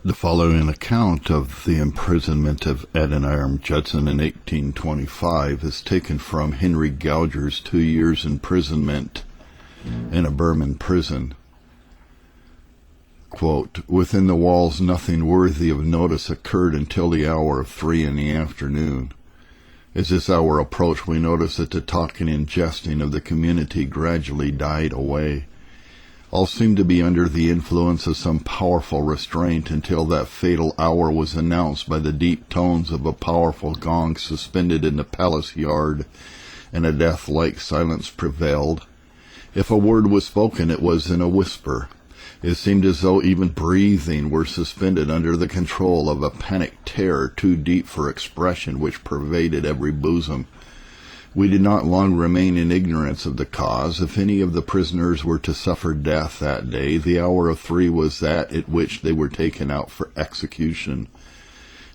The following account of the imprisonment of Adoniram Judson in 1825 is taken from Henry Gouger's 2 years imprisonment in a Burman prison. Quote, "Within the walls nothing worthy of notice occurred until the hour of 3 in the afternoon. As this hour approached, we noticed that the talking and jesting of the community gradually died away. All seemed to be under the influence of some powerful restraint until that fatal hour was announced by the deep tones of a powerful gong suspended in the palace yard, and a death-like silence prevailed. If a word was spoken, it was in a whisper. It seemed as though even breathing were suspended under the control of a panic terror too deep for expression which pervaded every bosom. We did not long remain in ignorance of the cause. If any of the prisoners were to suffer death that day, the hour of 3 was that at which they were taken out for execution.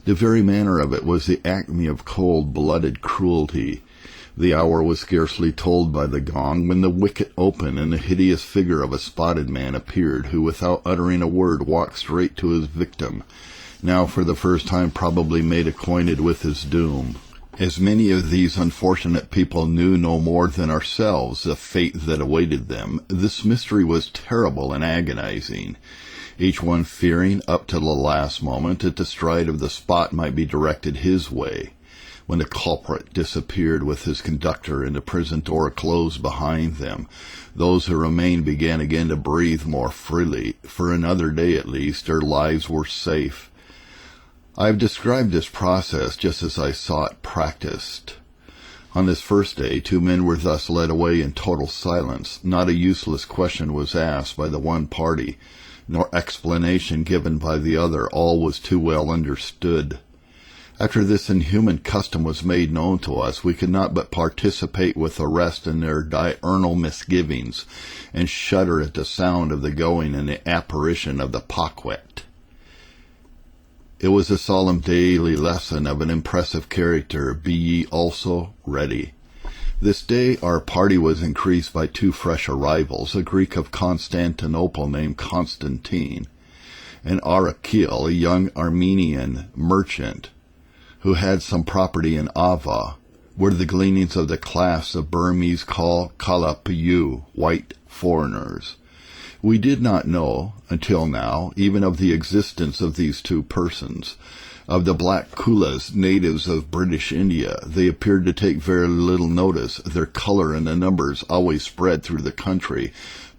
The very manner of it was the acme of cold-blooded cruelty. The hour was scarcely told by the gong when the wicket opened and the hideous figure of a spotted man appeared, who without uttering a word walked straight to his victim, now for the first time probably made acquainted with his doom. As many of these unfortunate people knew no more than ourselves the fate that awaited them, this mystery was terrible and agonizing, each one fearing up to the last moment that the stride of the spot might be directed his way. When the culprit disappeared with his conductor and the prison door closed behind them, those who remained began again to breathe more freely. For another day at least, their lives were safe. I have described this process just as I saw it practiced. On this first day, 2 men were thus led away in total silence. Not a useless question was asked by the one party, nor explanation given by the other. All was too well understood. After this inhuman custom was made known to us, we could not but participate with the rest in their diurnal misgivings, and shudder at the sound of the going and the apparition of the Paquet. It was a solemn daily lesson of an impressive character. Be ye also ready. This day our party was increased by 2 fresh arrivals, a Greek of Constantinople named Constantine, and Arakil, a young Armenian merchant, who had some property in Ava, where the gleanings of the class of Burmese call Kalapayu, white foreigners. We did not know, until now, even of the existence of these 2 persons. Of the black Kulas, natives of British India, they appeared to take very little notice. Their color and the numbers always spread through the country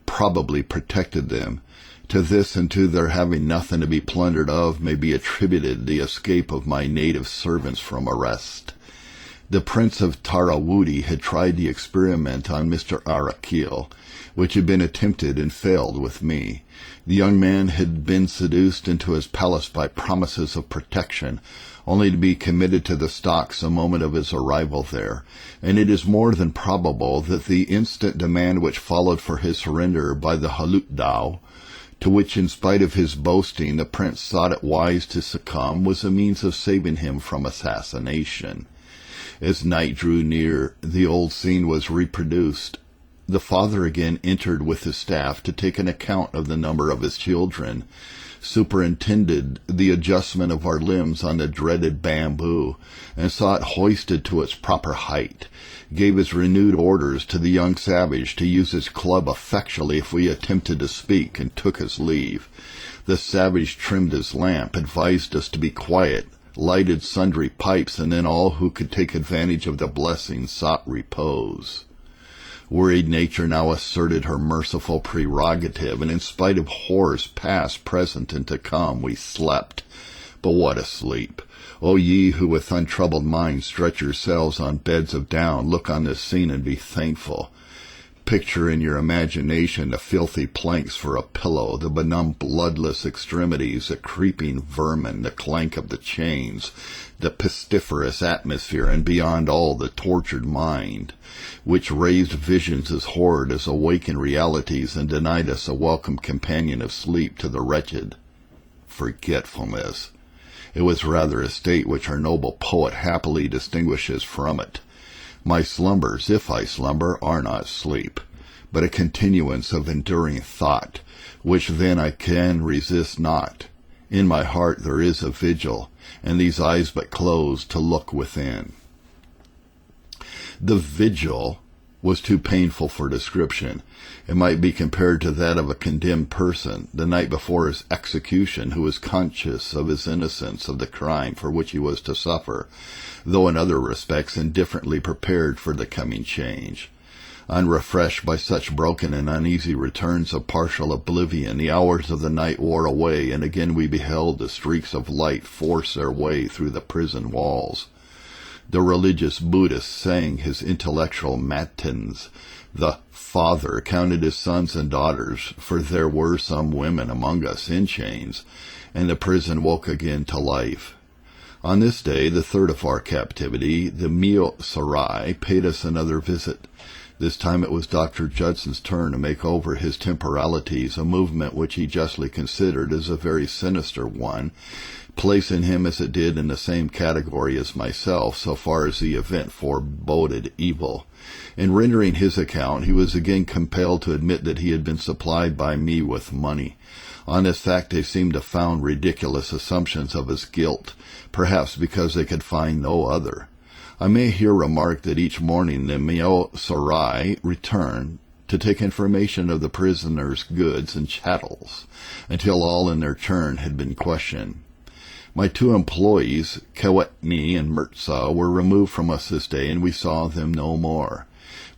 probably protected them. To this and to their having nothing to be plundered of may be attributed the escape of my native servants from arrest. The Prince of Tarawudi had tried the experiment on Mr. Arakil, which had been attempted and failed with me. The young man had been seduced into his palace by promises of protection, only to be committed to the stocks the moment of his arrival there, and it is more than probable that the instant demand which followed for his surrender by the Halutdao, to which in spite of his boasting the prince thought it wise to succumb, was a means of saving him from assassination. As night drew near, the old scene was reproduced. The father again entered with his staff to take an account of the number of his children, superintended the adjustment of our limbs on the dreaded bamboo, and saw it hoisted to its proper height, gave his renewed orders to the young savage to use his club effectually if we attempted to speak, and took his leave. The savage trimmed his lamp, advised us to be quiet, lighted sundry pipes, and then all who could take advantage of the blessing sought repose. Worried nature now asserted her merciful prerogative, and in spite of horrors past, present, and to come, we slept. But what a sleep! O ye who with untroubled minds stretch yourselves on beds of down, look on this scene and be thankful. Picture in your imagination the filthy planks for a pillow, the benumbed bloodless extremities, the creeping vermin, the clank of the chains, the pestiferous atmosphere, and beyond all the tortured mind, which raised visions as horrid as awakened realities and denied us a welcome companion of sleep to the wretched. Forgetfulness. It was rather a state which our noble poet happily distinguishes from it. My slumbers, if I slumber, are not sleep, but a continuance of enduring thought, which then I can resist not. In my heart there is a vigil, and these eyes but close to look within. The vigil was too painful for description. It might be compared to that of a condemned person the night before his execution who was conscious of his innocence of the crime for which he was to suffer, though in other respects indifferently prepared for the coming change. Unrefreshed by such broken and uneasy returns of partial oblivion, the hours of the night wore away, and again we beheld the streaks of light force their way through the prison walls. The religious Buddhist sang his intellectual matins. The father counted his sons and daughters, for there were some women among us in chains, and the prison woke again to life. On this day, the third of our captivity, the Mio Sarai paid us another visit. This time it was Dr. Judson's turn to make over his temporalities, a movement which he justly considered as a very sinister one, placing him as it did in the same category as myself, so far as the event foreboded evil. In rendering his account, he was again compelled to admit that he had been supplied by me with money. On this fact they seemed to found ridiculous assumptions of his guilt, perhaps because they could find no other. I may here remark that each morning the Mio Sarai returned to take information of the prisoner's goods and chattels, until all in their turn had been questioned. My two employees, Kewetni and Mirza, were removed from us this day, and we saw them no more.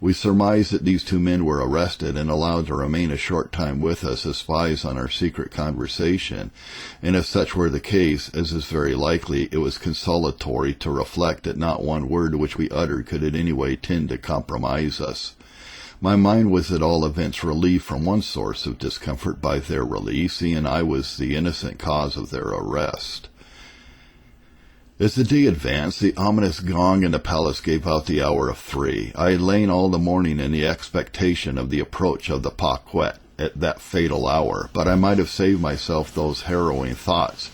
We surmised that these two men were arrested and allowed to remain a short time with us as spies on our secret conversation, and if such were the case, as is very likely, it was consolatory to reflect that not one word which we uttered could in any way tend to compromise us. My mind was at all events relieved from one source of discomfort by their release, seeing I was the innocent cause of their arrest. As the day advanced, the ominous gong in the palace gave out the hour of 3. I had lain all the morning in the expectation of the approach of the Paquette at that fatal hour, but I might have saved myself those harrowing thoughts,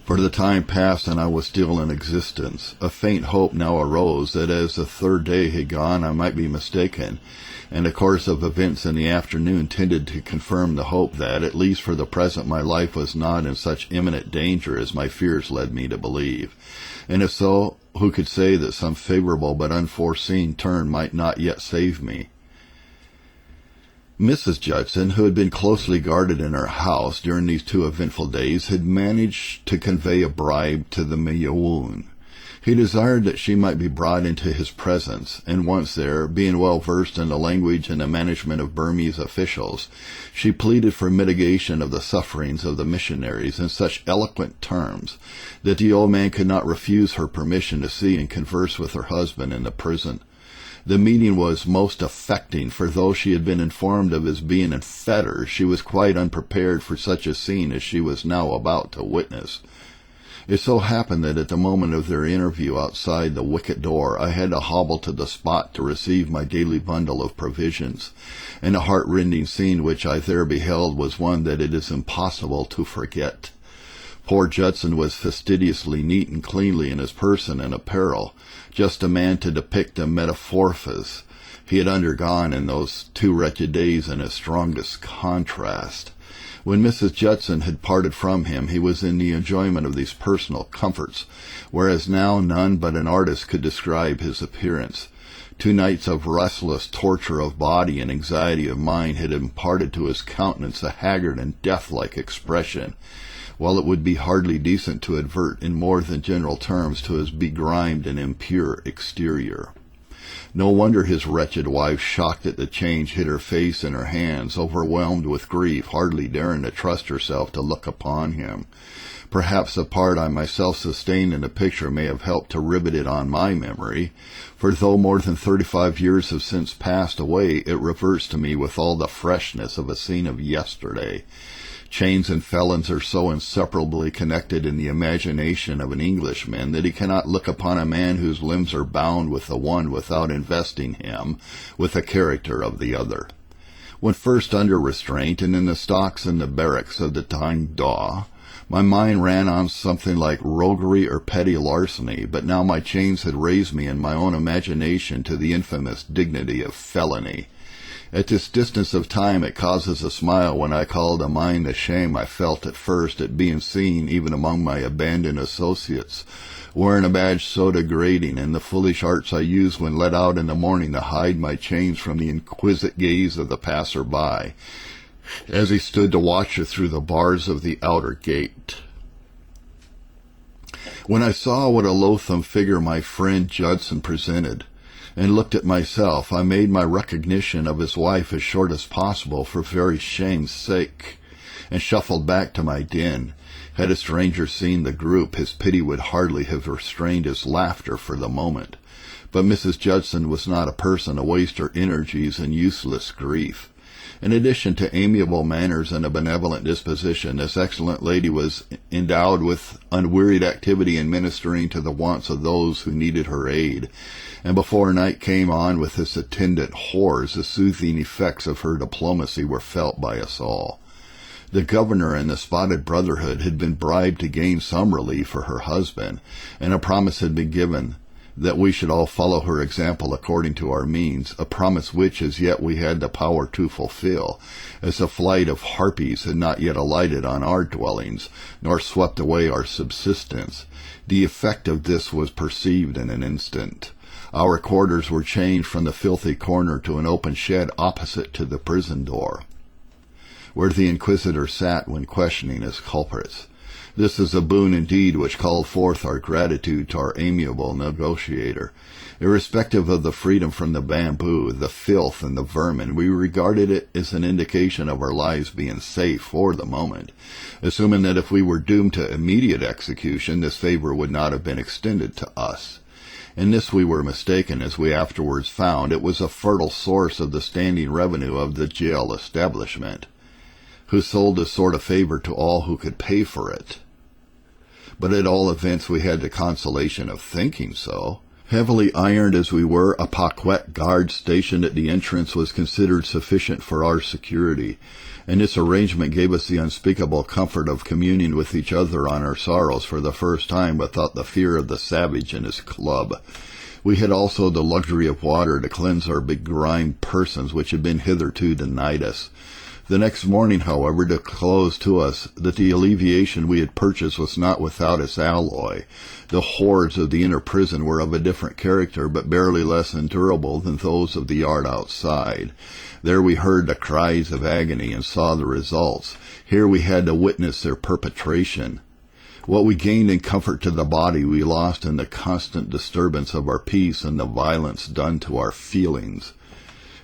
for the time passed and I was still in existence. A faint hope now arose that as the third day had gone I might be mistaken, and the course of events in the afternoon tended to confirm the hope that, at least for the present, my life was not in such imminent danger as my fears led me to believe. And if so, who could say that some favorable but unforeseen turn might not yet save me? Mrs. Judson, who had been closely guarded in her house during these 2 eventful days, had managed to convey a bribe to the Miyawoon. He desired that she might be brought into his presence, and once there, being well versed in the language and the management of Burmese officials, she pleaded for mitigation of the sufferings of the missionaries in such eloquent terms that the old man could not refuse her permission to see and converse with her husband in the prison. The meeting was most affecting, for though she had been informed of his being in fetters, she was quite unprepared for such a scene as she was now about to witness. It so happened that at the moment of their interview outside the wicket door, I had to hobble to the spot to receive my daily bundle of provisions, and the heart-rending scene which I there beheld was one that it is impossible to forget. Poor Judson was fastidiously neat and cleanly in his person and apparel, just a man to depict the metamorphosis he had undergone in those 2 wretched days in his strongest contrast. When Mrs. Judson had parted from him, he was in the enjoyment of these personal comforts, whereas now none but an artist could describe his appearance. 2 nights of restless torture of body and anxiety of mind had imparted to his countenance a haggard and death-like expression, while it would be hardly decent to advert in more than general terms to his begrimed and impure exterior. No wonder his wretched wife, shocked at the change, hid her face in her hands, overwhelmed with grief, hardly daring to trust herself to look upon him. Perhaps the part I myself sustained in the picture may have helped to rivet it on my memory, for though more than 35 years have since passed away, it reverts to me with all the freshness of a scene of yesterday. Chains and felons are so inseparably connected in the imagination of an Englishman that he cannot look upon a man whose limbs are bound with the one without investing him with the character of the other. When first under restraint and in the stocks and the barracks of the Tang Da, my mind ran on something like roguery or petty larceny, but now my chains had raised me in my own imagination to the infamous dignity of felony. At this distance of time it causes a smile when I call to mind the shame I felt at first at being seen even among my abandoned associates, wearing a badge so degrading, and the foolish arts I used when let out in the morning to hide my chains from the inquisitive gaze of the passer-by, as he stood to watch her through the bars of the outer gate. When I saw what a loathsome figure my friend Judson presented, and looked at myself, I made my recognition of his wife as short as possible for very shame's sake, and shuffled back to my den. Had a stranger seen the group, his pity would hardly have restrained his laughter for the moment. But Mrs. Judson was not a person to waste her energies in useless grief. In addition to amiable manners and a benevolent disposition, this excellent lady was endowed with unwearied activity in ministering to the wants of those who needed her aid, and before night came on with its attendant horrors, the soothing effects of her diplomacy were felt by us all. The governor and the Spotted Brotherhood had been bribed to gain some relief for her husband, and a promise had been given that we should all follow her example according to our means, a promise which as yet we had the power to fulfill, as a flight of harpies had not yet alighted on our dwellings, nor swept away our subsistence. The effect of this was perceived in an instant. Our quarters were changed from the filthy corner to an open shed opposite to the prison door, where the inquisitor sat when questioning his culprits. This is a boon indeed which called forth our gratitude to our amiable negotiator. Irrespective of the freedom from the bamboo, the filth, and the vermin, we regarded it as an indication of our lives being safe for the moment, assuming that if we were doomed to immediate execution, this favor would not have been extended to us. In this we were mistaken, as we afterwards found. It was a fertile source of the standing revenue of the jail establishment, who sold this sort of favor to all who could pay for it. But at all events we had the consolation of thinking so. Heavily ironed as we were, a Paquette guard stationed at the entrance was considered sufficient for our security, and this arrangement gave us the unspeakable comfort of communing with each other on our sorrows for the first time without the fear of the savage and his club. We had also the luxury of water to cleanse our begrimed persons, which had been hitherto denied us. The next morning, however, disclosed to us that the alleviation we had purchased was not without its alloy. The horrors of the inner prison were of a different character, but barely less endurable than those of the yard outside. There we heard the cries of agony and saw the results. Here we had to witness their perpetration. What we gained in comfort to the body we lost in the constant disturbance of our peace and the violence done to our feelings.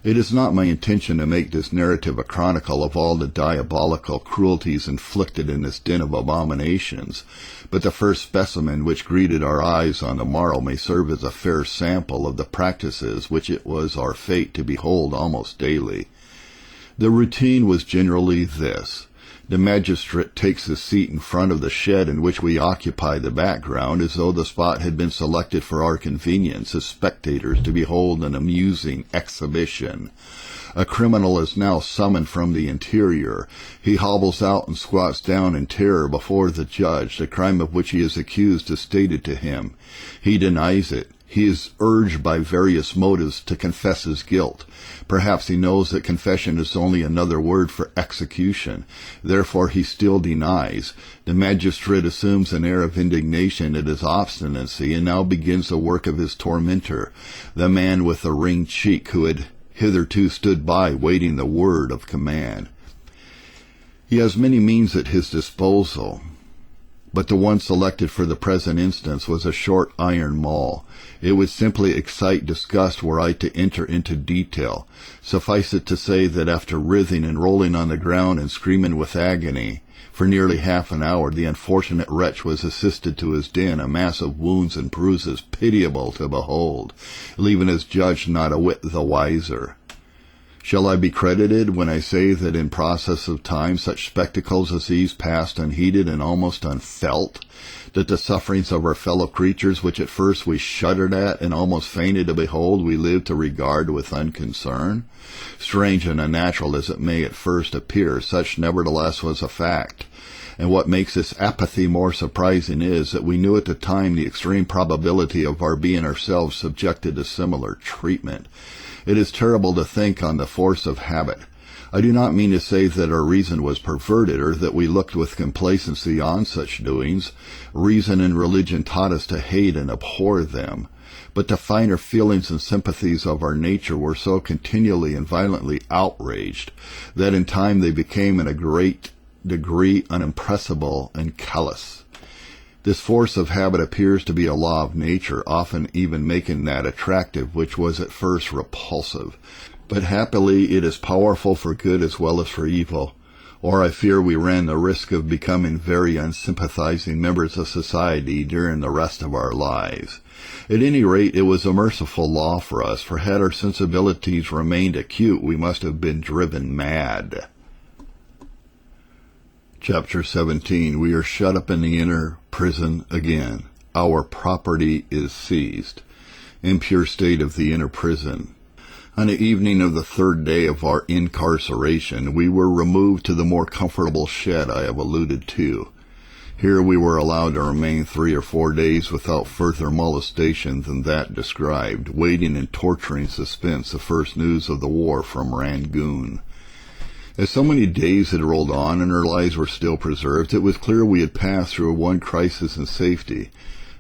It is not my intention to make this narrative a chronicle of all the diabolical cruelties inflicted in this den of abominations, but the first specimen which greeted our eyes on the morrow may serve as a fair sample of the practices which it was our fate to behold almost daily. The routine was generally this. The magistrate takes his seat in front of the shed in which we occupy the background, as though the spot had been selected for our convenience as spectators to behold an amusing exhibition. A criminal is now summoned from the interior. He hobbles out and squats down in terror before the judge. The crime of which he is accused is stated to him. He denies it. He is urged by various motives to confess his guilt. Perhaps he knows that confession is only another word for execution. Therefore he still denies. The magistrate assumes an air of indignation at his obstinacy, and now begins the work of his tormentor, the man with the ringed cheek who had hitherto stood by waiting the word of command. He has many means at his disposal, but the one selected for the present instance was a short iron maul. It would simply excite disgust were I to enter into detail. Suffice it to say that after writhing and rolling on the ground and screaming with agony for nearly half an hour, the unfortunate wretch was assisted to his den, a mass of wounds and bruises pitiable to behold, leaving his judge not a whit the wiser. Shall I be credited when I say that in process of time such spectacles as these passed unheeded and almost unfelt, that the sufferings of our fellow creatures, which at first we shuddered at and almost fainted to behold, we lived to regard with unconcern? Strange and unnatural as it may at first appear, such nevertheless was a fact. And what makes this apathy more surprising is that we knew at the time the extreme probability of our being ourselves subjected to similar treatment. It is terrible to think on the force of habit. I do not mean to say that our reason was perverted or that we looked with complacency on such doings. Reason and religion taught us to hate and abhor them. But the finer feelings and sympathies of our nature were so continually and violently outraged that in time they became in a great degree unimpressible and callous. This force of habit appears to be a law of nature, often even making that attractive which was at first repulsive. But happily it is powerful for good as well as for evil, or I fear we ran the risk of becoming very unsympathizing members of society during the rest of our lives. At any rate, it was a merciful law for us, for had our sensibilities remained acute, we must have been driven mad. Chapter 17. We are shut up in the inner prison again. Our property is seized. Impure state of the inner prison. On the evening of the third day of our incarceration, we were removed to the more comfortable shed I have alluded to. Here we were allowed to remain 3 or 4 days without further molestation than that described, waiting in torturing suspense the first news of the war from Rangoon. As so many days had rolled on and our lives were still preserved, it was clear we had passed through one crisis in safety,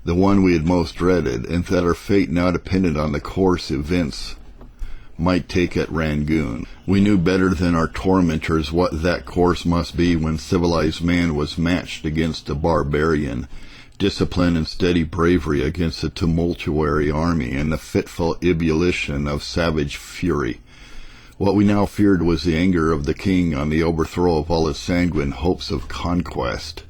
the one we had most dreaded, and that our fate now depended on the course events might take at Rangoon. We knew better than our tormentors what that course must be when civilized man was matched against a barbarian, discipline and steady bravery against a tumultuary army, and the fitful ebullition of savage fury. What we now feared was the anger of the king on the overthrow of all his sanguine hopes of conquest.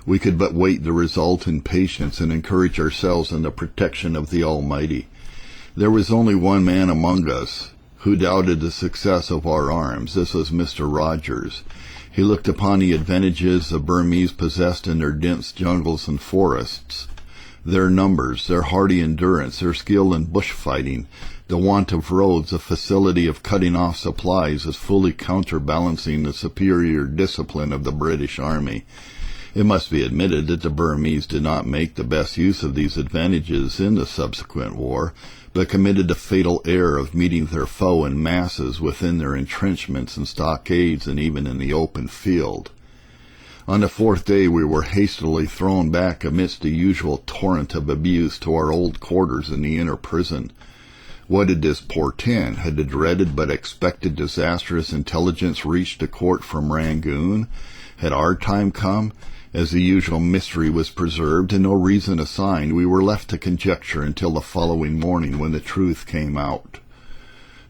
We could but wait the result in patience and encourage ourselves in the protection of the Almighty. There was only one man among us who doubted the success of our arms. This was Mr. Rogers. He looked upon the advantages the Burmese possessed in their dense jungles and forests, their numbers, their hardy endurance, their skill in bush-fighting, the want of roads, the facility of cutting off supplies as fully counterbalancing the superior discipline of the British Army. It must be admitted that the Burmese did not make the best use of these advantages in the subsequent war, but committed the fatal error of meeting their foe in masses within their entrenchments and stockades and even in the open field. On the 4th day we were hastily thrown back amidst the usual torrent of abuse to our old quarters in the inner prison. What did this portend? Had the dreaded but expected disastrous intelligence reached the court from Rangoon? Had our time come? As the usual mystery was preserved and no reason assigned, we were left to conjecture until the following morning when the truth came out.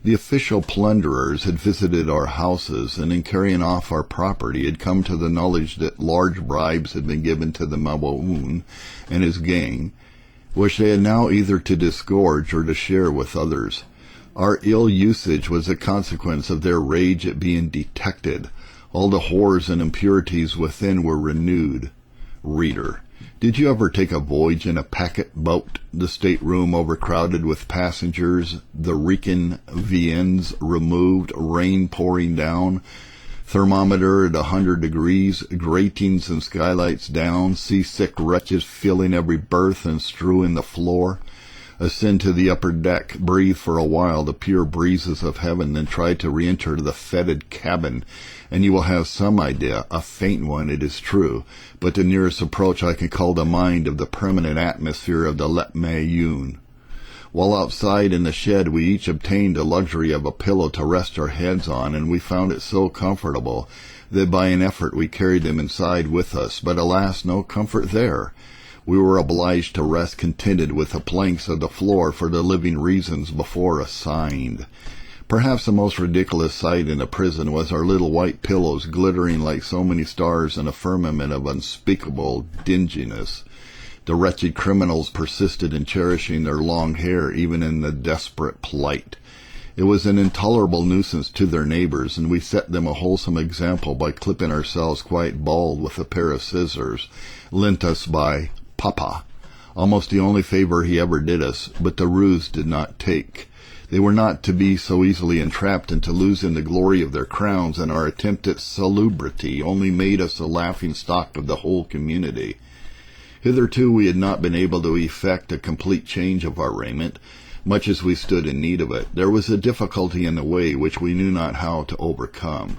The official plunderers had visited our houses, and in carrying off our property had come to the knowledge that large bribes had been given to the Maboon and his gang, which they had now either to disgorge or to share with others. Our ill usage was a consequence of their rage at being detected. All the horrors and impurities within were renewed. Reader, did you ever take a voyage in a packet boat, the stateroom overcrowded with passengers, the reeking viands removed, rain pouring down, thermometer at 100 degrees, gratings and skylights down, seasick wretches filling every berth and strewing the floor? Ascend to the upper deck, breathe for a while the pure breezes of heaven, then try to re-enter the fetid cabin, and you will have some idea, a faint one it is true, but the nearest approach I can call to mind of the permanent atmosphere of the Let Mayun. While outside in the shed we each obtained the luxury of a pillow to rest our heads on, and we found it so comfortable that by an effort we carried them inside with us, but alas, no comfort there. We were obliged to rest contented with the planks of the floor for the living reasons before assigned. Perhaps the most ridiculous sight in the prison was our little white pillows glittering like so many stars in a firmament of unspeakable dinginess. The wretched criminals persisted in cherishing their long hair even in the desperate plight. It was an intolerable nuisance to their neighbors, and we set them a wholesome example by clipping ourselves quite bald with a pair of scissors, lent us by Papa, almost the only favor he ever did us, but the ruse did not take. They were not to be so easily entrapped into losing the glory of their crowns, and our attempt at salubrity only made us the laughing stock of the whole community. Hitherto we had not been able to effect a complete change of our raiment, much as we stood in need of it. There was a difficulty in the way which we knew not how to overcome.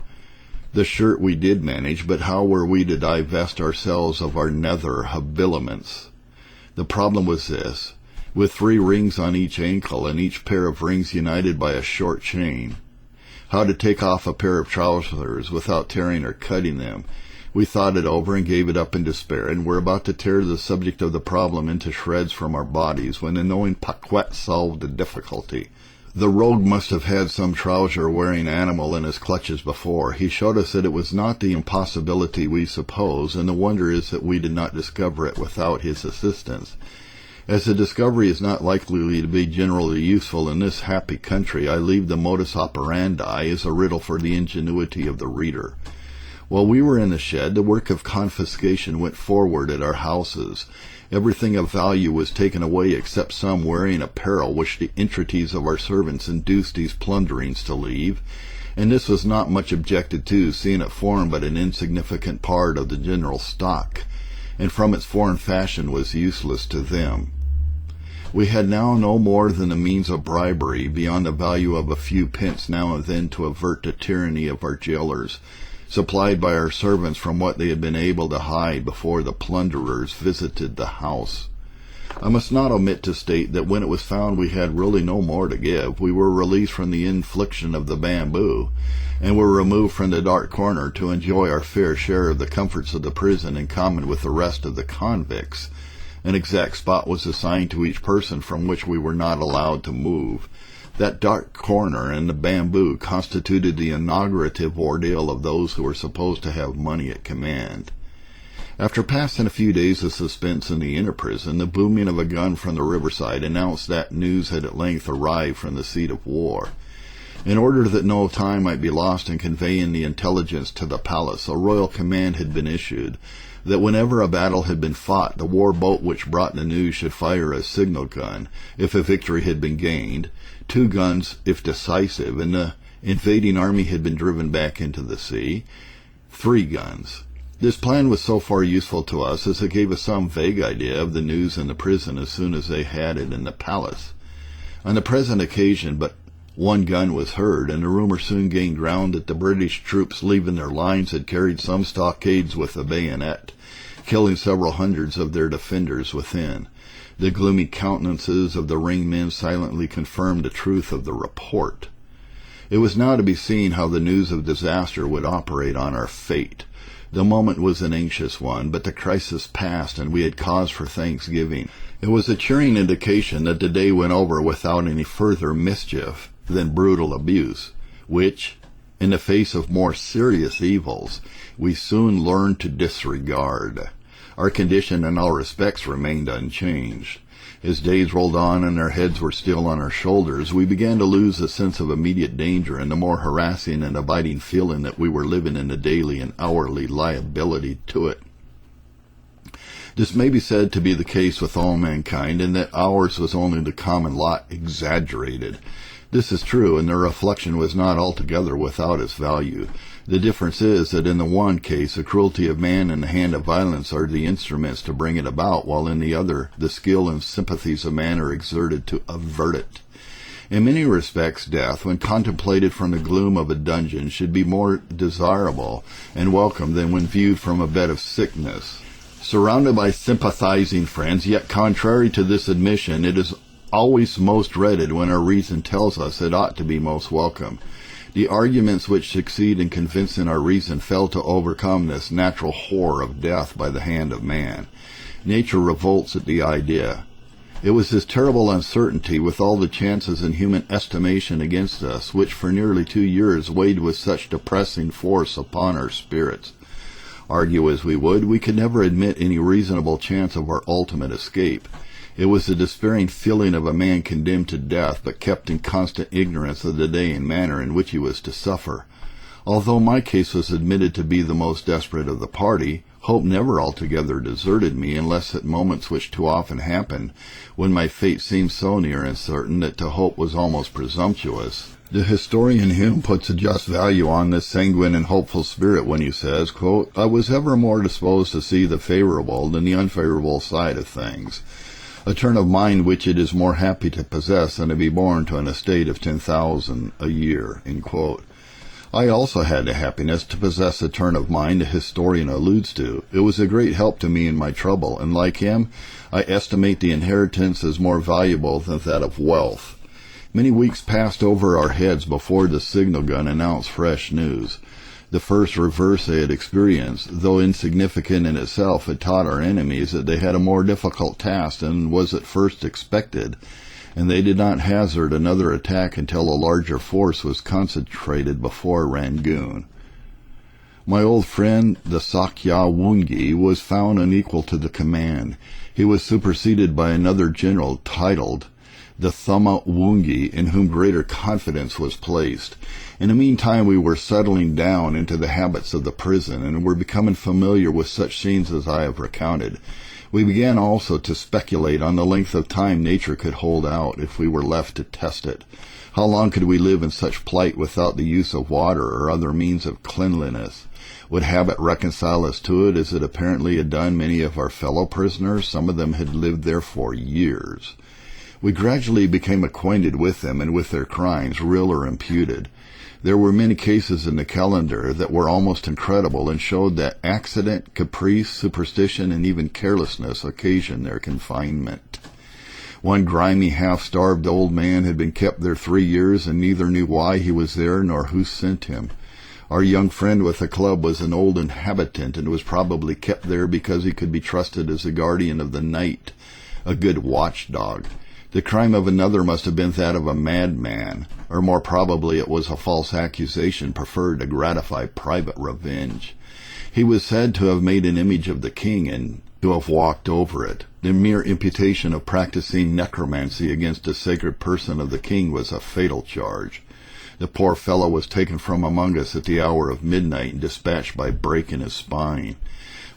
The shirt we did manage, but how were we to divest ourselves of our nether habiliments? The problem was this: with 3 rings on each ankle, and each pair of rings united by a short chain, how to take off a pair of trousers without tearing or cutting them. We thought it over and gave it up in despair, and were about to tear the subject of the problem into shreds from our bodies, when the knowing Paquette solved the difficulty. The rogue must have had some trouser-wearing animal in his clutches before. He showed us that it was not the impossibility we suppose, and the wonder is that we did not discover it without his assistance. As the discovery is not likely to be generally useful in this happy country, I leave the modus operandi as a riddle for the ingenuity of the reader. While we were in the shed, the work of confiscation went forward at our houses. Everything of value was taken away except some wearing apparel which the entreaties of our servants induced these plunderings to leave, and this was not much objected to, seeing it formed but an insignificant part of the general stock, and from its foreign fashion was useless to them. We had now no more than the means of bribery, beyond the value of a few pence now and then to avert the tyranny of our jailers, supplied by our servants from what they had been able to hide before the plunderers visited the house. I must not omit to state that when it was found we had really no more to give, we were released from the infliction of the bamboo, and were removed from the dark corner to enjoy our fair share of the comforts of the prison in common with the rest of the convicts. An exact spot was assigned to each person from which we were not allowed to move. That dark corner and the bamboo constituted the inaugurative ordeal of those who were supposed to have money at command. After passing a few days of suspense in the inner prison, the booming of a gun from the riverside announced that news had at length arrived from the seat of war. In order that no time might be lost in conveying the intelligence to the palace, a royal command had been issued that whenever a battle had been fought, the war boat which brought the news should fire a signal gun if a victory had been gained, 2 guns if decisive, and the invading army had been driven back into the sea, 3 guns. This plan was so far useful to us as it gave us some vague idea of the news in the prison as soon as they had it in the palace. On the present occasion but 1 gun was heard, and the rumor soon gained ground that the British troops leaving their lines had carried some stockades with a bayonet, killing several hundreds of their defenders within. The gloomy countenances of the ring men silently confirmed the truth of the report. It was now to be seen how the news of disaster would operate on our fate. The moment was an anxious one, but the crisis passed, and we had cause for thanksgiving. It was a cheering indication that the day went over without any further mischief than brutal abuse, which, in the face of more serious evils, we soon learned to disregard. Our condition in all respects remained unchanged. As days rolled on and our heads were still on our shoulders, we began to lose the sense of immediate danger and the more harassing and abiding feeling that we were living in a daily and hourly liability to it. This may be said to be the case with all mankind, and that ours was only the common lot exaggerated. This is true, and the reflection was not altogether without its value. The difference is that in the one case, the cruelty of man and the hand of violence are the instruments to bring it about, while in the other, the skill and sympathies of man are exerted to avert it. In many respects, death, when contemplated from the gloom of a dungeon, should be more desirable and welcome than when viewed from a bed of sickness. Surrounded by sympathizing friends, yet contrary to this admission, it is always most dreaded when our reason tells us it ought to be most welcome. The arguments which succeed in convincing our reason fail to overcome this natural horror of death by the hand of man. Nature revolts at the idea. It was this terrible uncertainty, with all the chances in human estimation against us, which for nearly 2 years weighed with such depressing force upon our spirits. Argue as we would, we could never admit any reasonable chance of our ultimate escape. It was the despairing feeling of a man condemned to death, but kept in constant ignorance of the day and manner in which he was to suffer. Although my case was admitted to be the most desperate of the party, Hope never altogether deserted me, unless at moments which too often happened, when my fate seemed so near and certain that to hope was almost presumptuous. The historian Hume puts a just value on this sanguine and hopeful spirit when he says, quote, "I was ever more disposed to see the favorable than the unfavorable side of things, a turn of mind which it is more happy to possess than to be born to an estate of 10,000 a year," end quote. I also had the happiness to possess a turn of mind the historian alludes to. It was a great help to me in my trouble, and like him, I estimate the inheritance as more valuable than that of wealth. Many weeks passed over our heads before the signal gun announced fresh news. The first reverse they had experienced, though insignificant in itself, had taught our enemies that they had a more difficult task than was at first expected, and they did not hazard another attack until a larger force was concentrated before Rangoon. My old friend, the Sakyawungi, was found unequal to the command. He was superseded by another general titled the Thumawungi, in whom greater confidence was placed. In the meantime, we were settling down into the habits of the prison, and were becoming familiar with such scenes as I have recounted. We began also to speculate on the length of time nature could hold out if we were left to test it. How long could we live in such plight without the use of water or other means of cleanliness? Would habit reconcile us to it, as it apparently had done many of our fellow prisoners? Some of them had lived there for years. We gradually became acquainted with them and with their crimes, real or imputed. There were many cases in the calendar that were almost incredible and showed that accident, caprice, superstition, and even carelessness occasioned their confinement. One grimy, half-starved old man had been kept there 3 years, and neither knew why he was there nor who sent him. Our young friend with the club was an old inhabitant, and was probably kept there because he could be trusted as the guardian of the night, a good watchdog. The crime of another must have been that of a madman, or more probably it was a false accusation preferred to gratify private revenge. He was said to have made an image of the king and to have walked over it. The mere imputation of practicing necromancy against the sacred person of the king was a fatal charge. The poor fellow was taken from among us at the hour of midnight and dispatched by breaking his spine.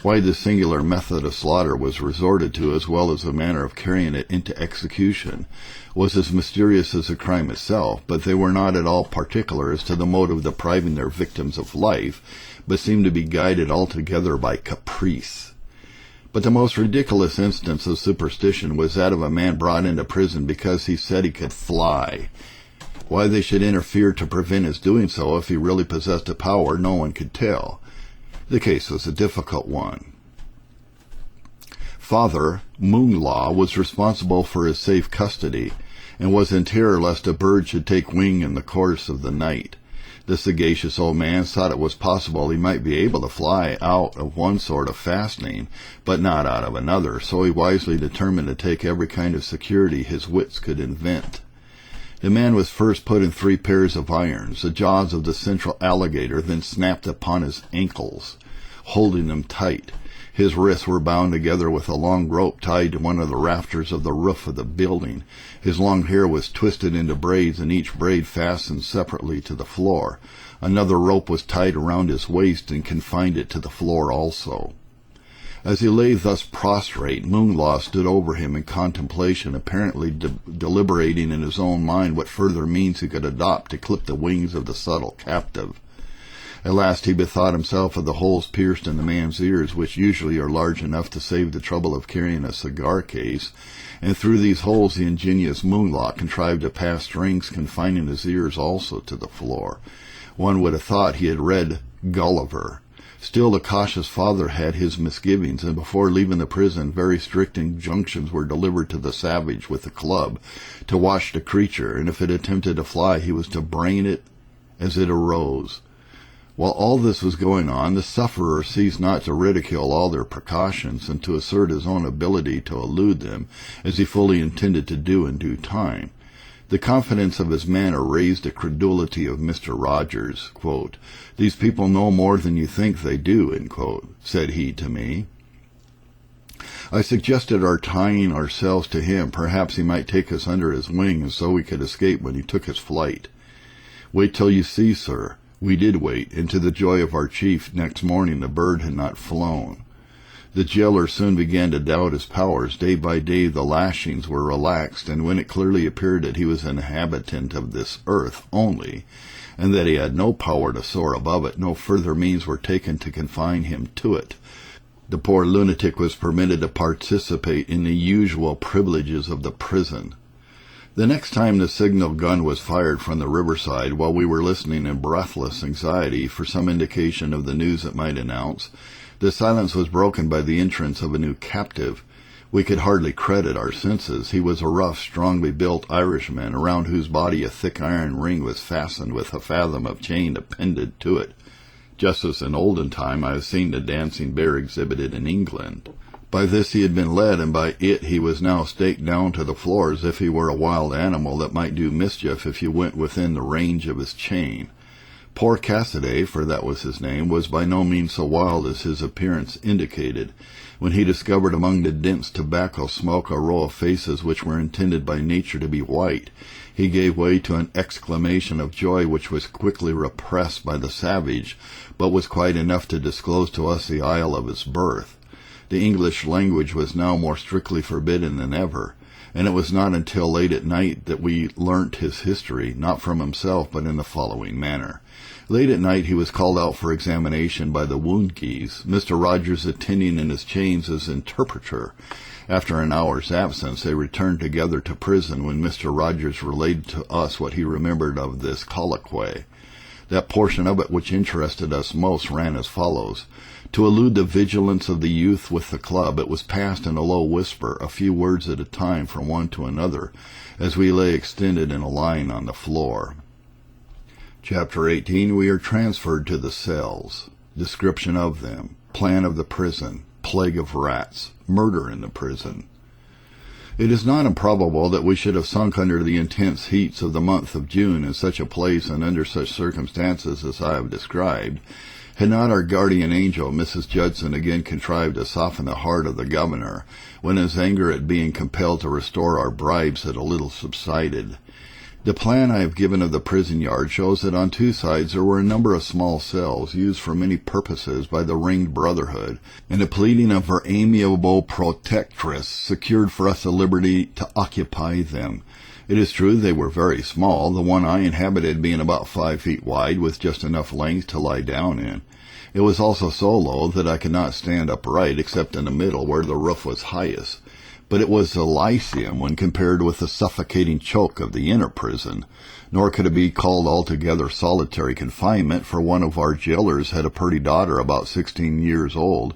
Why this singular method of slaughter was resorted to, as well as the manner of carrying it into execution, was as mysterious as the crime itself, but they were not at all particular as to the mode of depriving their victims of life, but seemed to be guided altogether by caprice. But the most ridiculous instance of superstition was that of a man brought into prison because he said he could fly. Why they should interfere to prevent his doing so, if he really possessed a power, no one could tell. The case was a difficult one. Father Moonglaw was responsible for his safe custody, and was in terror lest a bird should take wing in the course of the night. The sagacious old man thought it was possible he might be able to fly out of one sort of fastening, but not out of another, so he wisely determined to take every kind of security his wits could invent. The man was first put in 3 pairs of irons. The jaws of the central alligator then snapped upon his ankles, holding them tight. His wrists were bound together with a long rope tied to one of the rafters of the roof of the building. His long hair was twisted into braids, and each braid fastened separately to the floor. Another rope was tied around his waist and confined it to the floor also. As he lay thus prostrate, Moonglaw stood over him in contemplation, apparently deliberating in his own mind what further means he could adopt to clip the wings of the subtle captive. At last he bethought himself of the holes pierced in the man's ears, which usually are large enough to save the trouble of carrying a cigar case, and through these holes the ingenious Moonglaw contrived to pass strings confining his ears also to the floor. One would have thought he had read Gulliver. Still, the cautious father had his misgivings, and before leaving the prison, very strict injunctions were delivered to the savage with the club to watch the creature, and if it attempted to fly, he was to brain it as it arose. While all this was going on, the sufferer ceased not to ridicule all their precautions, and to assert his own ability to elude them, as he fully intended to do in due time. The confidence of his manner raised the credulity of Mr. Rogers. Quote, "These people know more than you think they do," end quote, said he to me. I suggested our tying ourselves to him. Perhaps he might take us under his wing, and so we could escape when he took his flight. "Wait till you see, sir." We did wait, and to the joy of our chief, next morning the bird had not flown. The jailer soon began to doubt his powers. Day by day the lashings were relaxed, and when it clearly appeared that he was an inhabitant of this earth only, and that he had no power to soar above it, no further means were taken to confine him to it. The poor lunatic was permitted to participate in the usual privileges of the prison. The next time the signal gun was fired from the riverside, while we were listening in breathless anxiety for some indication of the news it might announce, the silence was broken by the entrance of a new captive. We could hardly credit our senses. He was a rough, strongly built Irishman, around whose body a thick iron ring was fastened with a fathom of chain appended to it, just as in olden time I have seen the dancing bear exhibited in England. By this he had been led, and by it he was now staked down to the floor as if he were a wild animal that might do mischief if you went within the range of his chain. Poor Cassidy, for that was his name, was by no means so wild as his appearance indicated. When he discovered among the dense tobacco smoke a row of faces which were intended by nature to be white, he gave way to an exclamation of joy which was quickly repressed by the savage, but was quite enough to disclose to us the isle of his birth. The English language was now more strictly forbidden than ever, and it was not until late at night that we learnt his history, not from himself, but in the following manner. Late at night he was called out for examination by the woundgees, Mr. Rogers attending in his chains as interpreter. After an hour's absence, they returned together to prison, when Mr. Rogers related to us what he remembered of this colloquy. That portion of it which interested us most ran as follows. To elude the vigilance of the youth with the club, it was passed in a low whisper, a few words at a time from one to another, as we lay extended in a line on the floor. Chapter 18. We are transferred to the cells. Description of them. Plan of the prison. Plague of rats. Murder in the prison. It is not improbable that we should have sunk under the intense heats of the month of June in such a place and under such circumstances as I have described, had not our guardian angel, Mrs. Judson, again contrived to soften the heart of the governor, when his anger at being compelled to restore our bribes had a little subsided. The plan I have given of the prison yard shows that on two sides there were a number of small cells, used for many purposes by the ringed brotherhood, and the pleading of her amiable protectress secured for us the liberty to occupy them. It is true they were very small, the one I inhabited being about 5 feet wide, with just enough length to lie down in. It was also so low that I could not stand upright except in the middle, where the roof was highest. But it was Elysium when compared with the suffocating choke of the inner prison, nor could it be called altogether solitary confinement, for one of our jailers had a pretty daughter about 16 years old,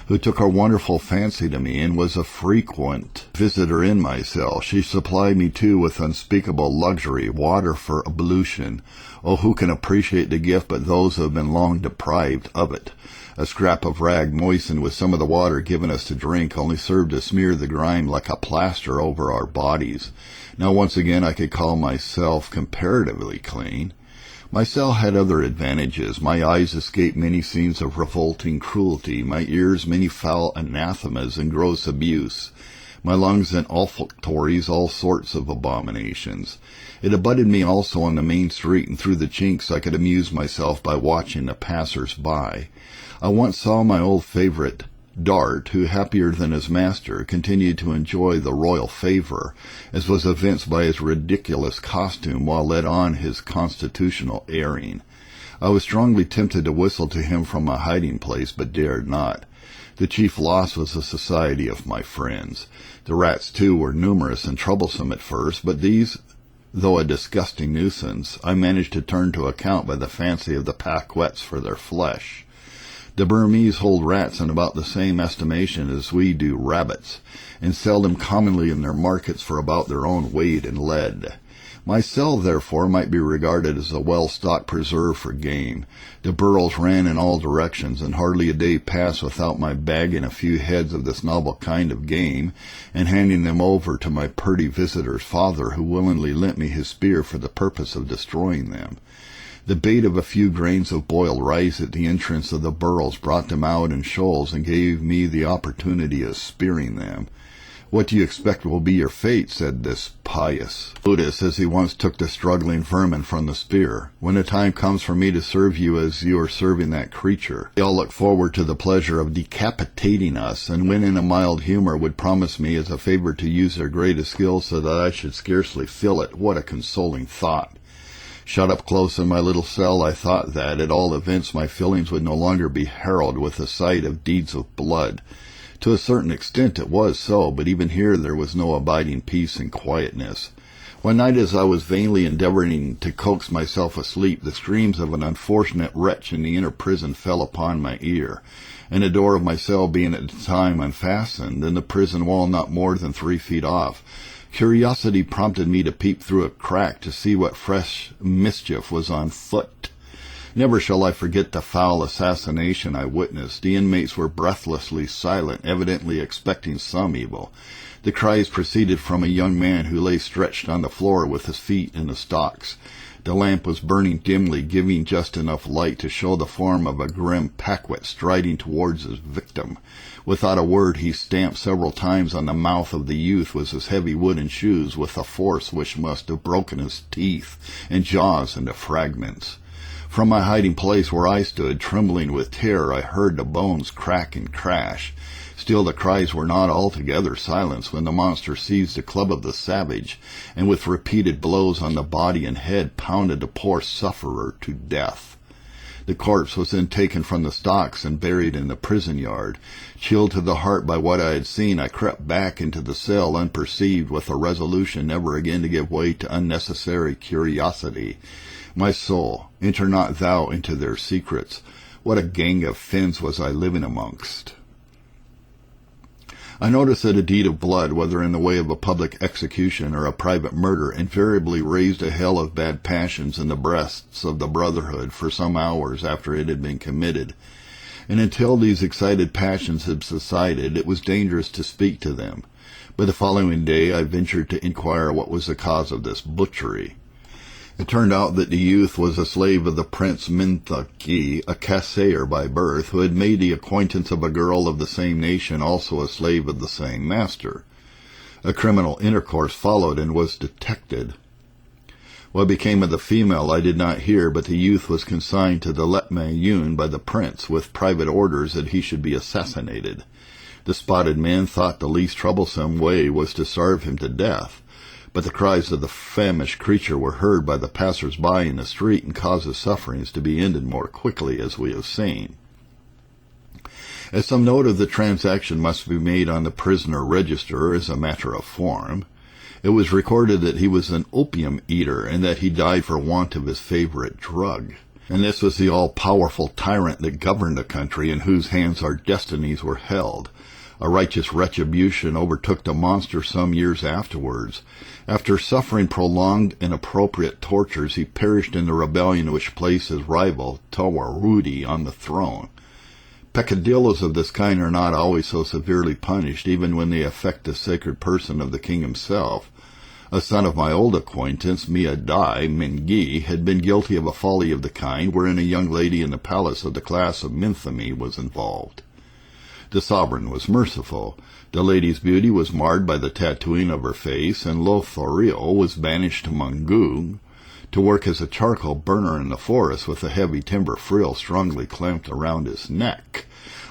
who took a wonderful fancy to me and was a frequent visitor in my cell. She supplied me, too, with unspeakable luxury, water for ablution. Oh, who can appreciate the gift but those who have been long deprived of it? A scrap of rag moistened with some of the water given us to drink only served to smear the grime like a plaster over our bodies. Now once again I could call myself comparatively clean. My cell had other advantages. My eyes escaped many scenes of revolting cruelty, my ears many foul anathemas and gross abuse, my lungs and olfactories all sorts of abominations. It abutted me also on the main street, and through the chinks I could amuse myself by watching the passers-by. I once saw my old favorite, Dart, who, happier than his master, continued to enjoy the royal favor, as was evinced by his ridiculous costume while led on his constitutional airing. I was strongly tempted to whistle to him from my hiding-place, but dared not. The chief loss was the society of my friends. The rats, too, were numerous and troublesome at first, but these, though a disgusting nuisance, I managed to turn to account by the fancy of the Paquettes for their flesh. The Burmese hold rats in about the same estimation as we do rabbits, and sell them commonly in their markets for about their own weight in lead. My cell, therefore, might be regarded as a well-stocked preserve for game. The burros ran in all directions, and hardly a day passed without my bagging a few heads of this novel kind of game, and handing them over to my purty visitor's father, who willingly lent me his spear for the purpose of destroying them. The bait of a few grains of boiled rice at the entrance of the burrows brought them out in shoals and gave me the opportunity of spearing them. "What do you expect will be your fate?" said this pious Buddhist, as he once took the struggling vermin from the spear. "When the time comes for me to serve you as you are serving that creature, they all look forward to the pleasure of decapitating us, and when in a mild humor would promise me as a favor to use their greatest skill so that I should scarcely feel it. What a consoling thought! Shut up close in my little cell, I thought that, at all events, my feelings would no longer be harrowed with the sight of deeds of blood. To a certain extent it was so, but even here there was no abiding peace and quietness. One night, as I was vainly endeavoring to coax myself asleep, the screams of an unfortunate wretch in the inner prison fell upon my ear, and the door of my cell being at the time unfastened, and the prison wall not more than 3 feet off, curiosity prompted me to peep through a crack to see what fresh mischief was on foot. Never shall I forget the foul assassination I witnessed. The inmates were breathlessly silent, evidently expecting some evil. The cries proceeded from a young man who lay stretched on the floor with his feet in the stocks. The lamp was burning dimly, giving just enough light to show the form of a grim Paquet striding towards his victim. Without a word he stamped several times on the mouth of the youth with his heavy wooden shoes, with a force which must have broken his teeth and jaws into fragments. From my hiding place where I stood, trembling with terror, I heard the bones crack and crash. Still the cries were not altogether silenced when the monster seized the club of the savage, and with repeated blows on the body and head pounded the poor sufferer to death. The corpse was then taken from the stocks and buried in the prison yard. Chilled to the heart by what I had seen, I crept back into the cell unperceived, with a resolution never again to give way to unnecessary curiosity. My soul, enter not thou into their secrets. What a gang of fiends was I living amongst! I noticed that a deed of blood, whether in the way of a public execution or a private murder, invariably raised a hell of bad passions in the breasts of the brotherhood for some hours after it had been committed, and until these excited passions had subsided, it was dangerous to speak to them. But the following day I ventured to inquire what was the cause of this butchery. It turned out that the youth was a slave of the Prince Minthaki, a Kassayer by birth, who had made the acquaintance of a girl of the same nation, also a slave of the same master. A criminal intercourse followed and was detected. What became of the female I did not hear, but the youth was consigned to the Letmayun by the prince, with private orders that he should be assassinated. The spotted man thought the least troublesome way was to starve him to death, but the cries of the famished creature were heard by the passers-by in the street and caused his sufferings to be ended more quickly, as we have seen. As some note of the transaction must be made on the prisoner register as a matter of form, it was recorded that he was an opium eater and that he died for want of his favorite drug. And this was the all-powerful tyrant that governed the country, in whose hands our destinies were held. A righteous retribution overtook the monster some years afterwards. After suffering prolonged and appropriate tortures, he perished in the rebellion which placed his rival, Tawarudi, on the throne. Peccadilloes of this kind are not always so severely punished, even when they affect the sacred person of the king himself. A son of my old acquaintance, Miadai Mingi, had been guilty of a folly of the kind, wherein a young lady in the palace of the class of Minthami was involved. The sovereign was merciful. The lady's beauty was marred by the tattooing of her face, and Lothario was banished to Mangug to work as a charcoal burner in the forest with a heavy timber frill strongly clamped around his neck.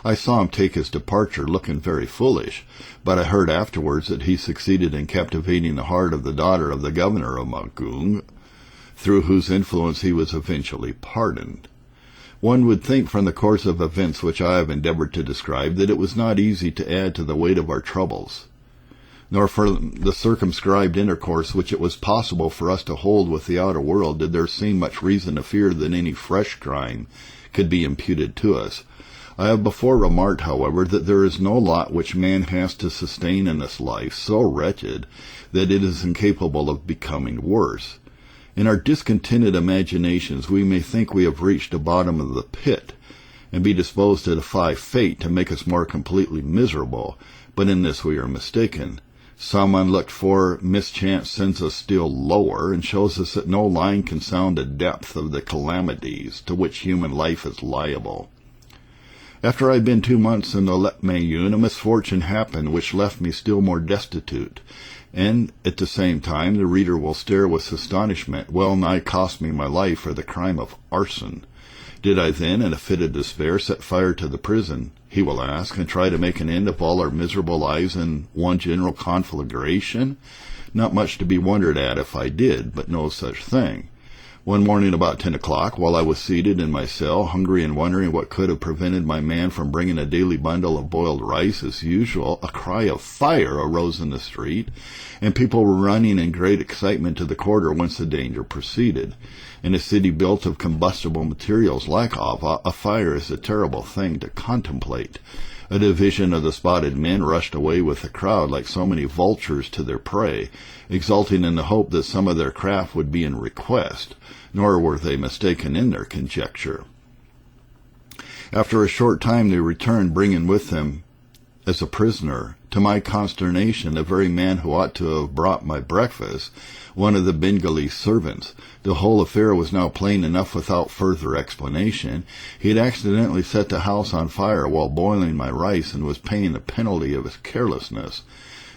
I saw him take his departure looking very foolish, but I heard afterwards that he succeeded in captivating the heart of the daughter of the governor of Mangug, through whose influence he was eventually pardoned. One would think from the course of events which I have endeavored to describe that it was not easy to add to the weight of our troubles, nor for the circumscribed intercourse which it was possible for us to hold with the outer world did there seem much reason to fear that any fresh crime could be imputed to us. I have before remarked, however, that there is no lot which man has to sustain in this life so wretched that it is incapable of becoming worse. In our discontented imaginations we may think we have reached the bottom of the pit, and be disposed to defy fate to make us more completely miserable, but in this we are mistaken. Some unlooked-for mischance sends us still lower, and shows us that no line can sound the depth of the calamities to which human life is liable. After I'd been 2 months in the Mayun, a misfortune happened which left me still more destitute, and at the same time the reader will stare with astonishment, well nigh cost me my life for the crime of arson. Did I then, in a fit of despair, set fire to the prison, he will ask, and try to make an end of all our miserable lives in one general conflagration? Not much to be wondered at if I did, but no such thing. One morning about 10 o'clock, while I was seated in my cell, hungry and wondering what could have prevented my man from bringing a daily bundle of boiled rice as usual, a cry of fire arose in the street, and people were running in great excitement to the quarter whence the danger proceeded. In a city built of combustible materials like Ava, a fire is a terrible thing to contemplate. A division of the spotted men rushed away with the crowd like so many vultures to their prey, exulting in the hope that some of their craft would be in request, nor were they mistaken in their conjecture. After a short time they returned, bringing with them as a prisoner, to my consternation, the very man who ought to have brought my breakfast, one of the Bengali servants. The whole affair was now plain enough without further explanation. He had accidentally set the house on fire while boiling my rice, and was paying the penalty of his carelessness.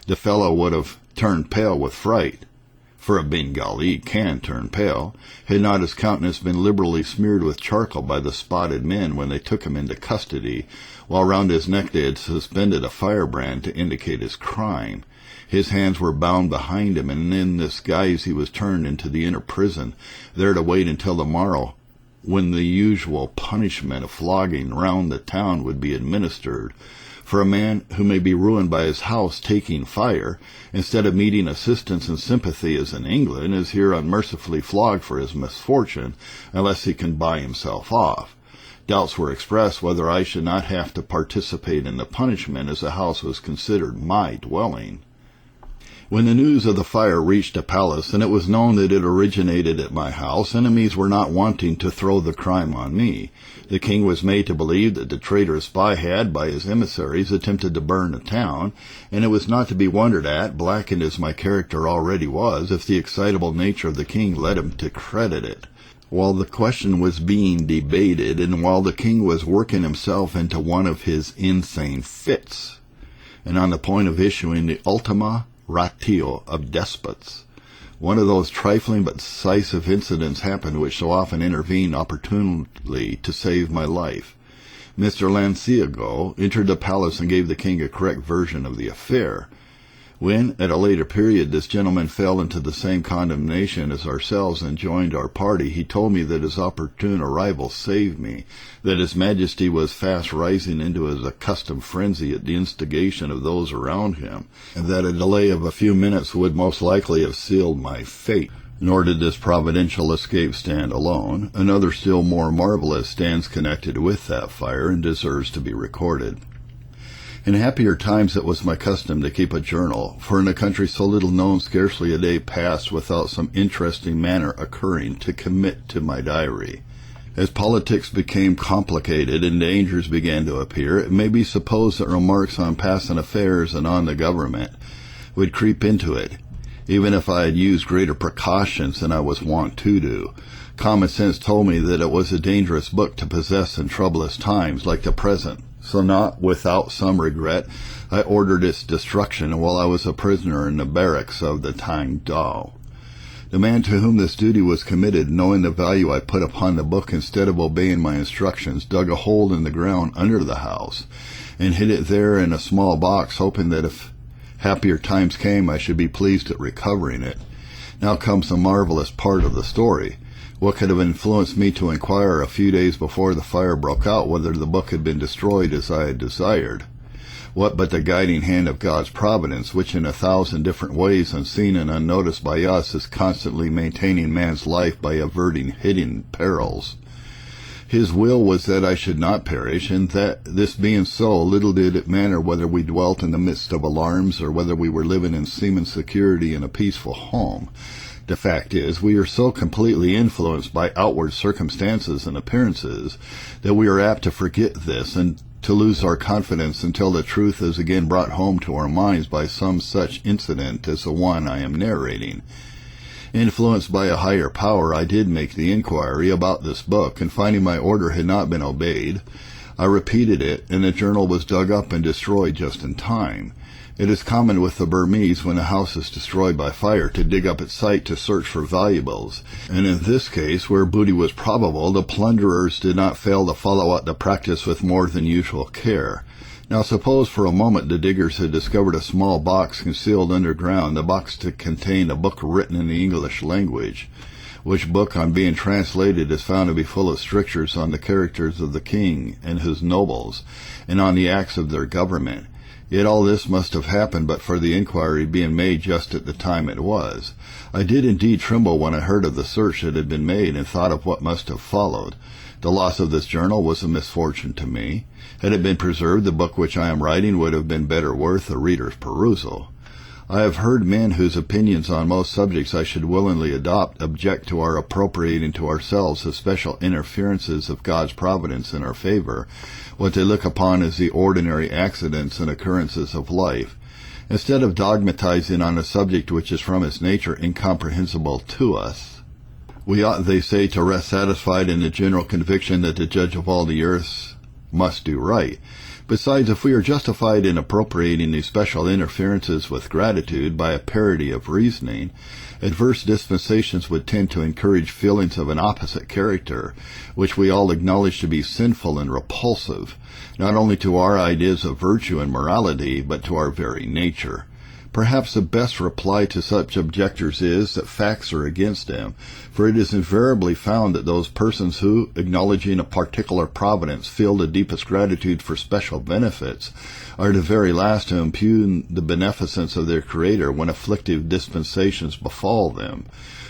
The fellow would have turned pale with fright, for a Bengali can turn pale, had not his countenance been liberally smeared with charcoal by the spotted men when they took him into custody, while round his neck they had suspended a firebrand to indicate his crime. His hands were bound behind him, and in this guise he was turned into the inner prison, there to wait until the morrow, when the usual punishment of flogging round the town would be administered. For a man who may be ruined by his house taking fire, instead of meeting assistance and sympathy as in England, is here unmercifully flogged for his misfortune, unless he can buy himself off. Doubts were expressed whether I should not have to participate in the punishment, as the house was considered my dwelling. When the news of the fire reached the palace, and it was known that it originated at my house, enemies were not wanting to throw the crime on me. The king was made to believe that the traitor spy had, by his emissaries, attempted to burn the town, and it was not to be wondered at, blackened as my character already was, if the excitable nature of the king led him to credit it. While the question was being debated, and while the king was working himself into one of his insane fits, and on the point of issuing the ultima ratio of despots, one of those trifling but decisive incidents happened which so often intervened opportunely to save my life. Mr. Lanciago entered the palace and gave the king a correct version of the affair. When, at a later period, this gentleman fell into the same condemnation as ourselves and joined our party, he told me that his opportune arrival saved me, that His Majesty was fast rising into his accustomed frenzy at the instigation of those around him, and that a delay of a few minutes would most likely have sealed my fate. Nor did this providential escape stand alone. Another still more marvelous stands connected with that fire and deserves to be recorded. In happier times it was my custom to keep a journal, for in a country so little known scarcely a day passed without some interesting matter occurring to commit to my diary. As politics became complicated and dangers began to appear, it may be supposed that remarks on passing affairs and on the government would creep into it, even if I had used greater precautions than I was wont to do. Common sense told me that it was a dangerous book to possess in troublous times like the present. So not without some regret, I ordered its destruction while I was a prisoner in the barracks of the Tang Dao. The man to whom this duty was committed, knowing the value I put upon the book, instead of obeying my instructions, dug a hole in the ground under the house, and hid it there in a small box, hoping that if happier times came, I should be pleased at recovering it. Now comes the marvelous part of the story. What could have influenced me to inquire a few days before the fire broke out whether the book had been destroyed as I had desired? What but the guiding hand of God's providence, which in 1,000 different ways, unseen and unnoticed by us, is constantly maintaining man's life by averting hidden perils? His will was that I should not perish, and that, this being so, little did it matter whether we dwelt in the midst of alarms or whether we were living in seeming security in a peaceful home. The fact is, we are so completely influenced by outward circumstances and appearances that we are apt to forget this and to lose our confidence until the truth is again brought home to our minds by some such incident as the one I am narrating. Influenced by a higher power, I did make the inquiry about this book, and finding my order had not been obeyed, I repeated it, and the journal was dug up and destroyed just in time. It is common with the Burmese, when a house is destroyed by fire, to dig up its site to search for valuables, and in this case, where booty was probable, the plunderers did not fail to follow out the practice with more than usual care. Now suppose for a moment the diggers had discovered a small box concealed underground, the box to contain a book written in the English language, which book, on being translated, is found to be full of strictures on the characters of the king and his nobles, and on the acts of their government. Yet all this must have happened but for the inquiry being made just at the time it was. I did indeed tremble when I heard of the search that had been made, and thought of what must have followed. The loss of this journal was a misfortune to me. Had it been preserved, the book which I am writing would have been better worth the reader's perusal. I have heard men whose opinions on most subjects I should willingly adopt object to our appropriating to ourselves the special interferences of God's providence in our favor, what they look upon as the ordinary accidents and occurrences of life, instead of dogmatizing on a subject which is from its nature incomprehensible to us. We ought, they say, to rest satisfied in the general conviction that the Judge of all the earth must do right. Besides, if we are justified in appropriating these special interferences with gratitude by a parity of reasoning, adverse dispensations would tend to encourage feelings of an opposite character, which we all acknowledge to be sinful and repulsive, not only to our ideas of virtue and morality, but to our very nature. Perhaps the best reply to such objectors is that facts are against them, for it is invariably found that those persons who, acknowledging a particular providence, feel the deepest gratitude for special benefits, are the very last to impugn the beneficence of their Creator when afflictive dispensations befall them.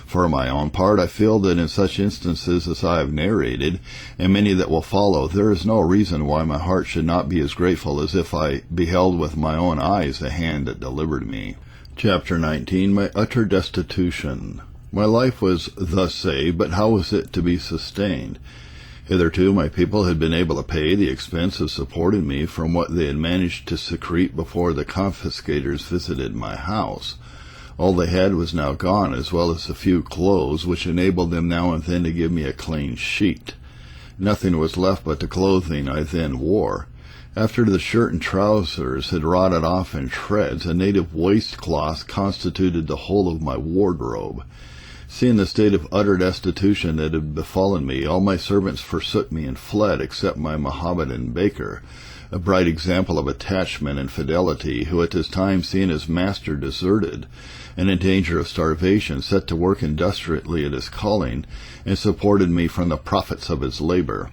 For my own part, I feel that in such instances as I have narrated, and many that will follow, there is no reason why my heart should not be as grateful as if I beheld with my own eyes the hand that delivered me. Chapter 19. My utter destitution. My life was thus saved, but how was it to be sustained? Hitherto my people had been able to pay the expense of supporting me from what they had managed to secrete before the confiscators visited my house. All they had was now gone, as well as a few clothes, which enabled them now and then to give me a clean sheet. Nothing was left but the clothing I then wore. After the shirt and trousers had rotted off in shreds, a native waistcloth constituted the whole of my wardrobe. Seeing the state of utter destitution that had befallen me, all my servants forsook me and fled, except my Mohammedan baker, a bright example of attachment and fidelity, who at this time, seeing his master deserted and in danger of starvation, set to work industriously at his calling, and supported me from the profits of his labor.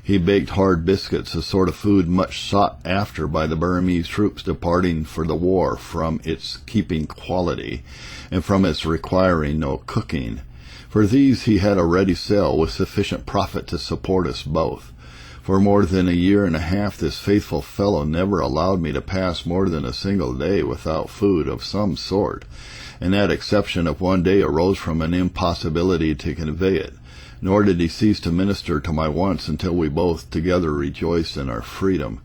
He baked hard biscuits, a sort of food much sought after by the Burmese troops departing for the war, from its keeping quality, and from its requiring no cooking. For these he had a ready sale, with sufficient profit to support us both. For more than a year and a half this faithful fellow never allowed me to pass more than a single day without food of some sort, and that exception of one day arose from an impossibility to convey it. Nor did he cease to minister to my wants until we both together rejoiced in our freedom.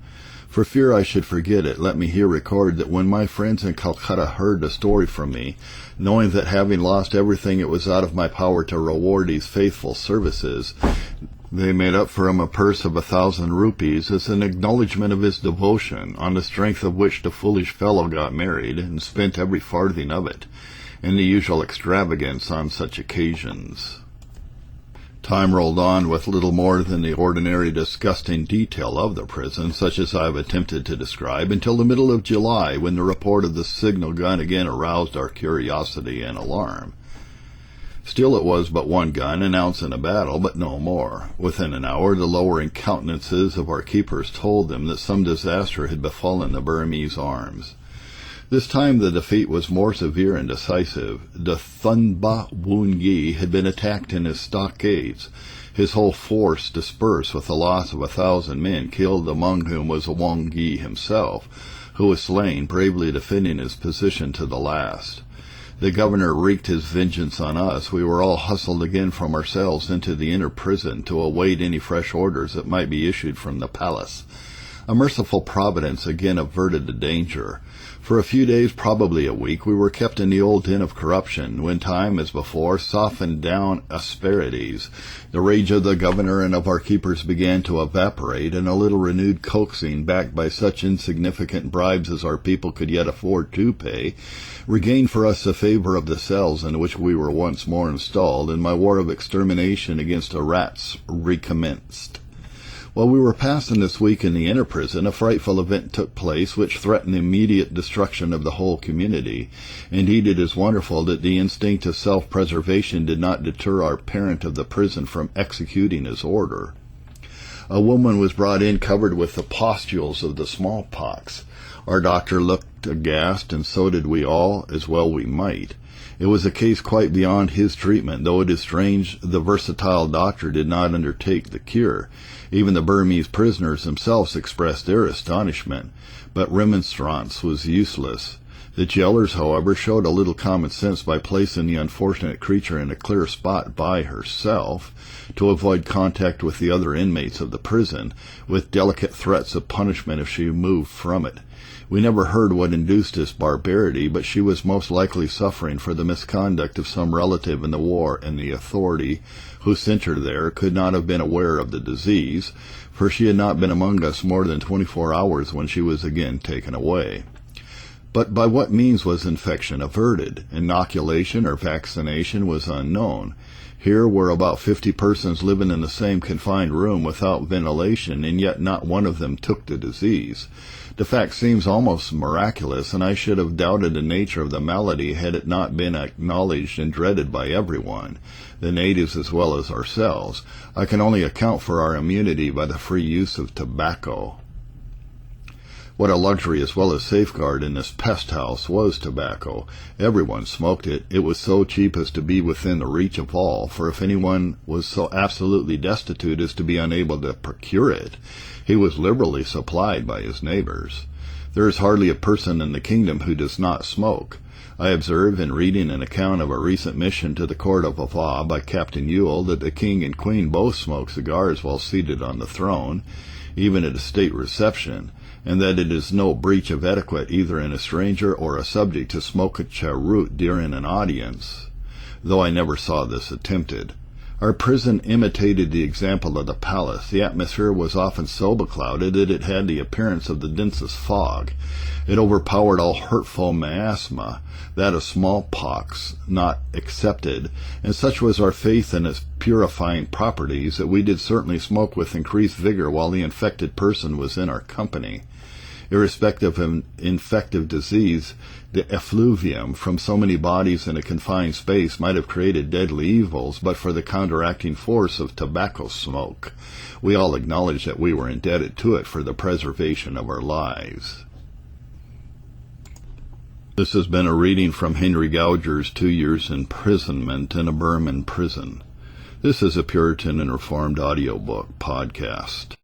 For fear I should forget it, let me here record that when my friends in Calcutta heard the story from me, knowing that having lost everything it was out of my power to reward these faithful services, they made up for him a purse of 1,000 rupees as an acknowledgment of his devotion, on the strength of which the foolish fellow got married, and spent every farthing of it, in the usual extravagance on such occasions. Time rolled on with little more than the ordinary disgusting detail of the prison, such as I have attempted to describe, until the middle of July, when the report of the signal gun again aroused our curiosity and alarm. Still it was but one gun announcing a battle, but no more. Within an hour the lowering countenances of our keepers told them that some disaster had befallen the Burmese arms. This time the defeat was more severe and decisive. The Thunba Woon-gi had been attacked in his stockades, his whole force dispersed, with the loss of 1,000 men, killed among whom was Wong-gi himself, who was slain, bravely defending his position to the last. The governor wreaked his vengeance on us. We were all hustled again from our cells into the inner prison to await any fresh orders that might be issued from the palace. A merciful providence again averted the danger. For a few days, probably a week, we were kept in the old den of corruption, when time, as before, softened down asperities. The rage of the governor and of our keepers began to evaporate, and a little renewed coaxing, backed by such insignificant bribes as our people could yet afford to pay, regained for us the favor of the cells in which we were once more installed, and my war of extermination against the rats recommenced. While we were passing this week in the inner prison, a frightful event took place which threatened the immediate destruction of the whole community. Indeed, it is wonderful that the instinct of self-preservation did not deter our parent of the prison from executing his order. A woman was brought in covered with the pustules of the smallpox. Our doctor looked aghast, and so did we all, as well we might. It was a case quite beyond his treatment, though it is strange the versatile doctor did not undertake the cure. Even the Burmese prisoners themselves expressed their astonishment, but remonstrance was useless. The jailers, however, showed a little common sense by placing the unfortunate creature in a clear spot by herself, to avoid contact with the other inmates of the prison, with delicate threats of punishment if she moved from it. We never heard what induced this barbarity, but she was most likely suffering for the misconduct of some relative in the war, and the authority who sent her there could not have been aware of the disease, for she had not been among us more than 24 hours when she was again taken away. But by what means was infection averted? Inoculation or vaccination was unknown. Here were about 50 persons living in the same confined room without ventilation, and yet not one of them took the disease. The fact seems almost miraculous, and I should have doubted the nature of the malady had it not been acknowledged and dreaded by everyone, the natives as well as ourselves. I can only account for our immunity by the free use of tobacco. What a luxury as well as safeguard in this pest house was tobacco. Everyone smoked it. It was so cheap as to be within the reach of all, for if anyone was so absolutely destitute as to be unable to procure it, he was liberally supplied by his neighbors. There is hardly a person in the kingdom who does not smoke. I observed in reading an account of a recent mission to the court of Ava by Captain Ewell that the king and queen both smoked cigars while seated on the throne, even at a state reception, and that it is no breach of etiquette either in a stranger or a subject to smoke a cheroot during an audience, though I never saw this attempted. Our prison imitated the example of the palace. The atmosphere was often so beclouded that it had the appearance of the densest fog. It overpowered all hurtful miasma, that of smallpox not excepted, and such was our faith in its purifying properties that we did certainly smoke with increased vigor while the infected person was in our company. Irrespective of infective disease, the effluvium from so many bodies in a confined space might have created deadly evils, but for the counteracting force of tobacco smoke. We all acknowledged that we were indebted to it for the preservation of our lives. This has been a reading from Henry Gouger's 2 years imprisonment in a Burman prison. This is a Puritan and Reformed audiobook podcast.